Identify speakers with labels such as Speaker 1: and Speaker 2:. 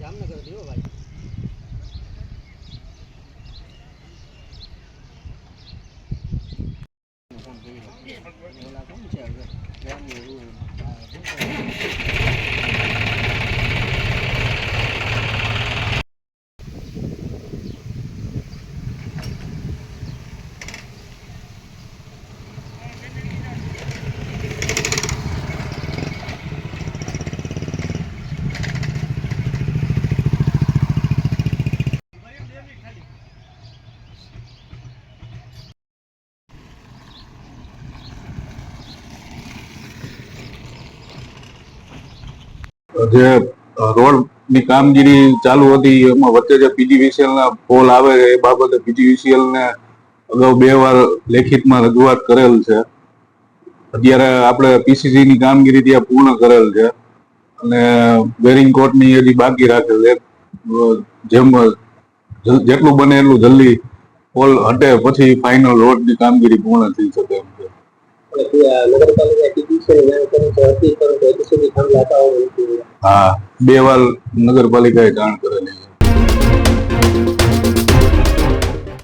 Speaker 1: જામનગર થયો ભાઈ.
Speaker 2: જે રોડ ની કામગીરી ચાલુ હતી એમાં વચ્ચે જે પીજીવીસીએલ ના પોલ આવે એ બાબતે પીજીવીસીએલ ને અગાઉ 2 વાર લેખિતમાં રજૂઆત કરેલ છે. અત્યારે આપણે પીસીસી ની કામગીરી ત્યાં પૂર્ણ કરેલ છે અને બેરિંગ કોટ ની હજી બાકી રાખેલ છે. જેમ જેટલું બને એટલું જલ્દી પોલ હટે પછી ફાઇનલ રોડ ની કામગીરી પૂર્ણ થઈ શકે એમ છે. હા, 2 વાર નગરપાલિકાએ જાણ કરેલી.